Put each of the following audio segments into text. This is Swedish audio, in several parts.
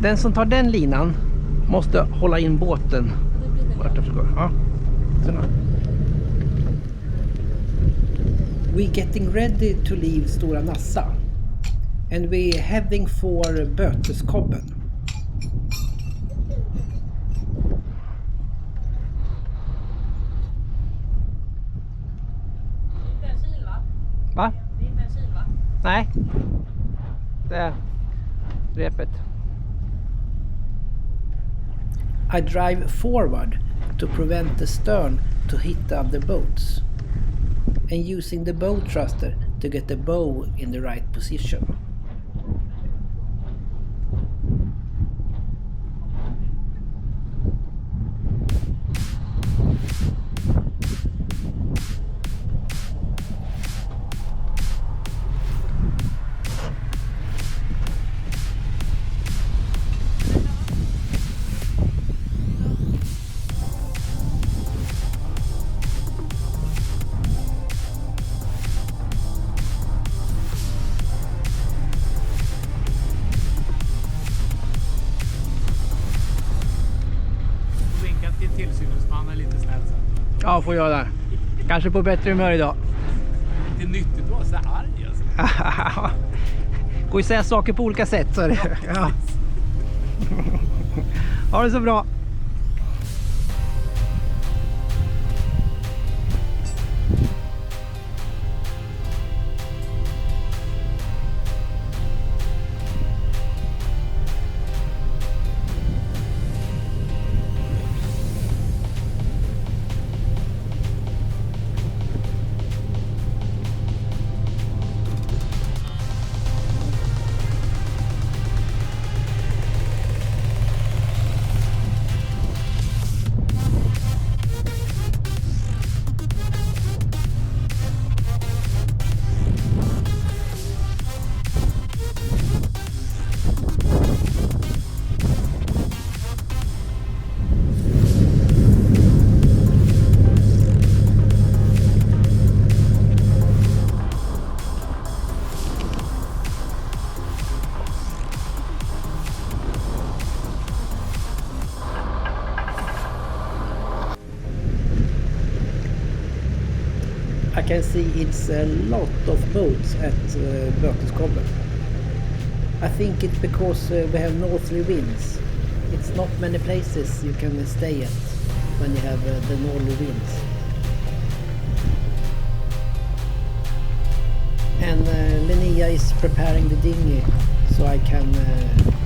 Den som tar den linan måste hålla in båten. Ja. We're getting ready to leave Stora Nassa. And we're heading for Böteskobben. Det är en kil, va? Va? Det är inte en kil, va? Nej. Det är repet. I drive forward to prevent the stern to hit the other boats, and using the bow thruster to get the bow in the right position. Tillsyningsmannen är lite snäll sen. Ja, får jag det. Kanske på bättre humör idag. Det är nyttigt att vara så arg alltså. Går ju säga saker på olika sätt så är det. Ja. Ha det så bra. I can see it's a lot of boats at Böteskobben. I think it's because we have northerly winds. It's not many places you can stay at when you have the northerly winds. And Linnea is preparing the dinghy so I can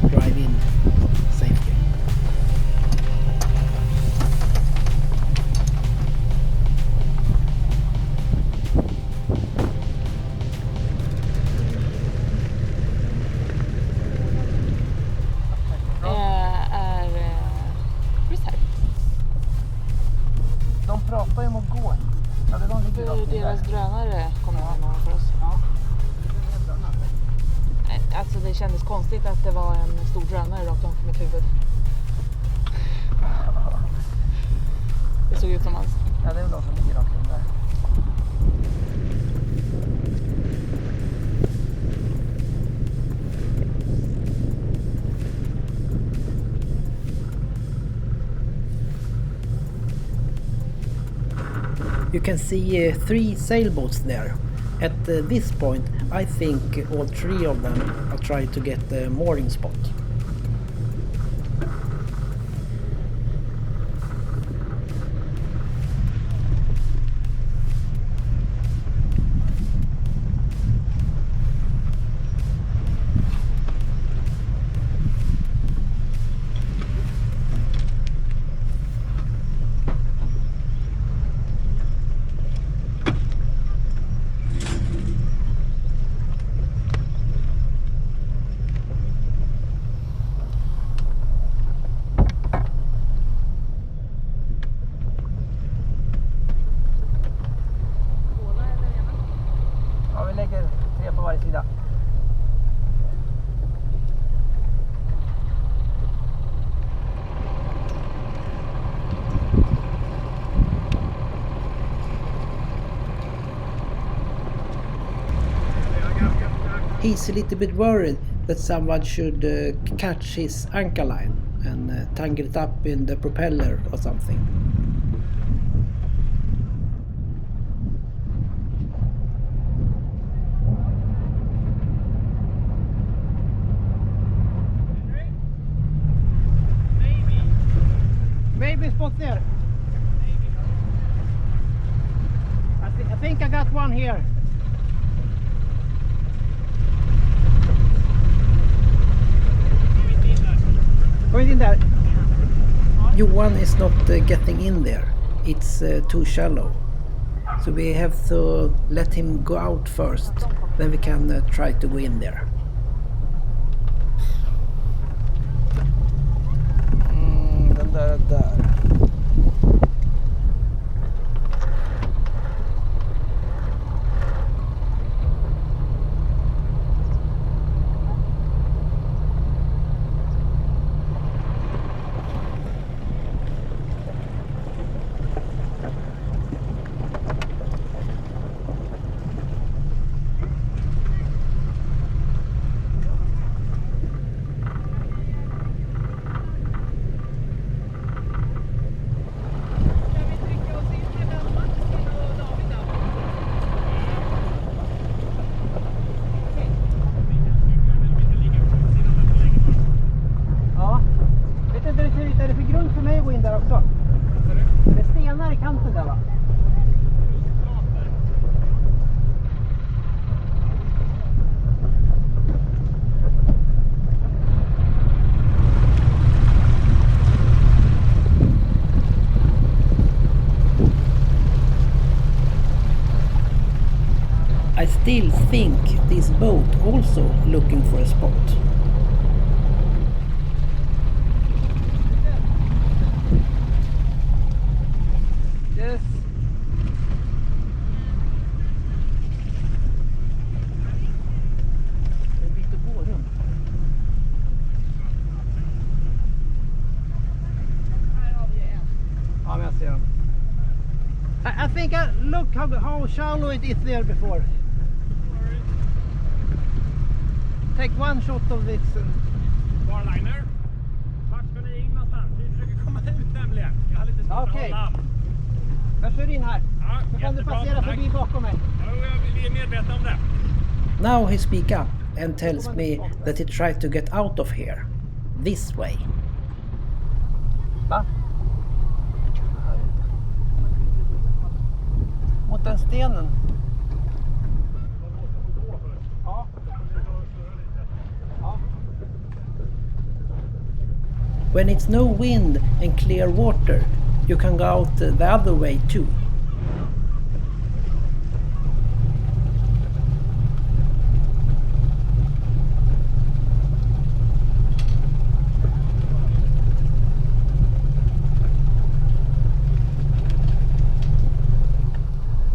drive in safely. De pratar ju om att gå. Ja, det Hur deras drönare kommer någon för oss. Ja. Alltså det kändes konstigt att det var en stor drönare rakt om mitt huvud. Det såg ut som hans. Ja, det är väl de som ligger rakt in där. You can see 3 sailboats there. At this point, I think all 3 of them are trying to get the mooring spot. He's a little bit worried that someone should catch his anchor line and tangle it up in the propeller or something. Maybe spot there. I think I got one here. Going in there. Johan is not getting in there. It's too shallow. So we have to let him go out first. Then we can try to go in there. Den där. I still think this boat also looking for a spot. Yes. En bit att gå runt. Här har vi en. Ja, men jag ser den. I think look how shallow it is there before. Take one shot of this. Barliner. Vart ska ni in någonstans? Vi försöker komma ut nämligen. Jag har lite svårt att hålla. Jag kör in här. Ja, så kan du passera förbi bakom mig. Ja, vi är medvetna om det. Now he speak up and tells me that he tried to get out of here. This way. Va? Mot den stenen. Ja. Ja. When it's no wind and clear water, you can go out the other way too.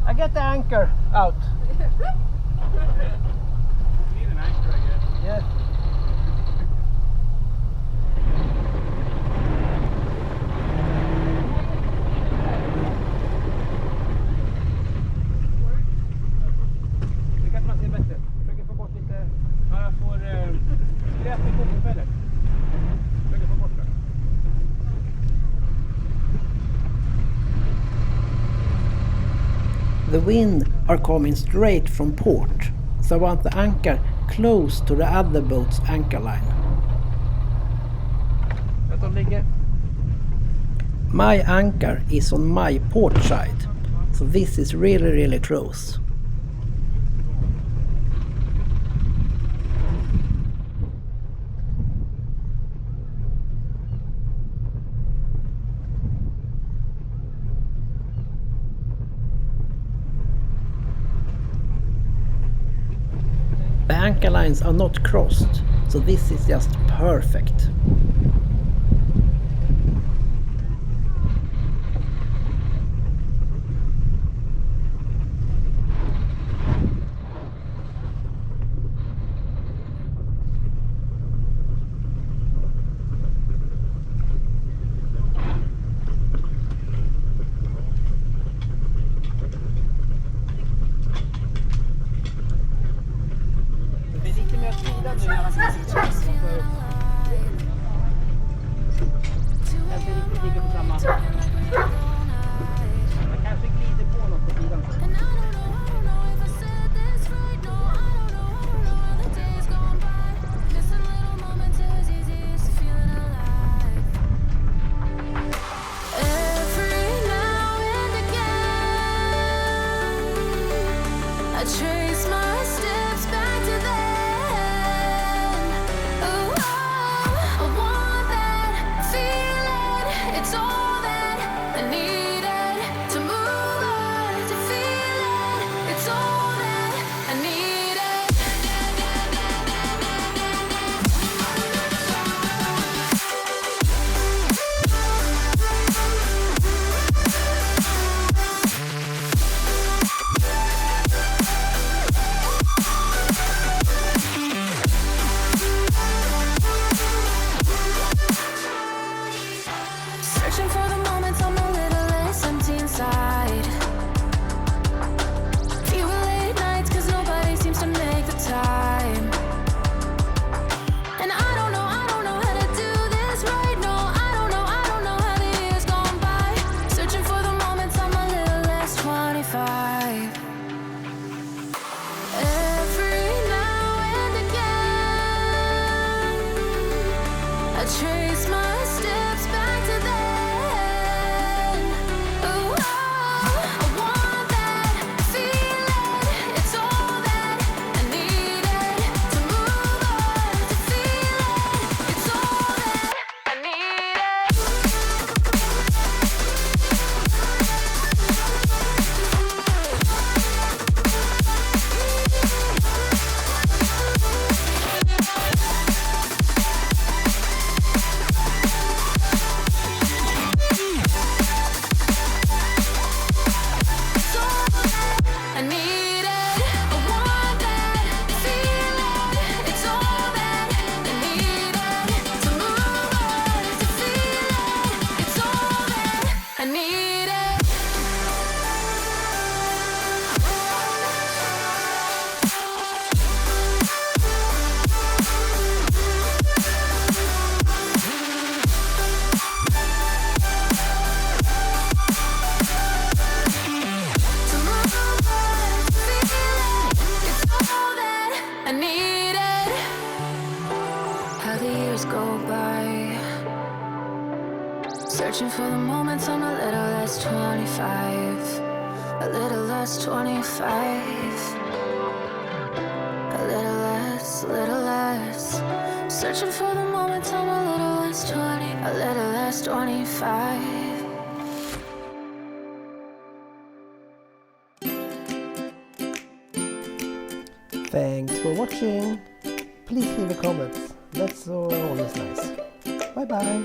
I get the anchor out. You need an anchor, I guess. Yes. Det kanske man ser bättre. Försöker få bort lite... Ja, jag får skräp i kokpropeller. Försöker få bort det. The wind are coming straight from port, so I want the anchor close to the other boat's anchor line. My anchor is on my port side, so this is really close. The anchor lines are not crossed, so this is just perfect. trace my steps back to then. Oh, I want that feeling. It's all that I needed to move on, to feel it. It's all that I needed. Searching for the moments I'm a little less empty inside. Fewer late nights 'cause nobody seems to make the time. And I don't know how to do this right. No, I don't know how the years gone by. Searching for the moments I'm a little less 25. Every now and again, I trace my steps back to then. Oh, I want that feeling. It's all that I needed to move on, to feel it. It's all that I needed. It's all that I needed. I want that feeling. It's all that I needed to move on, to feel it. It's all that I needed. To move on, to feel it. It's all that I needed. How the years go by, searching for the moments I'm a little less 25, a little less 25, a little less, searching for the moments I'm a little less 20, a little less 25. Thanks for watching. Please leave a comment. That's always nice. Bye bye.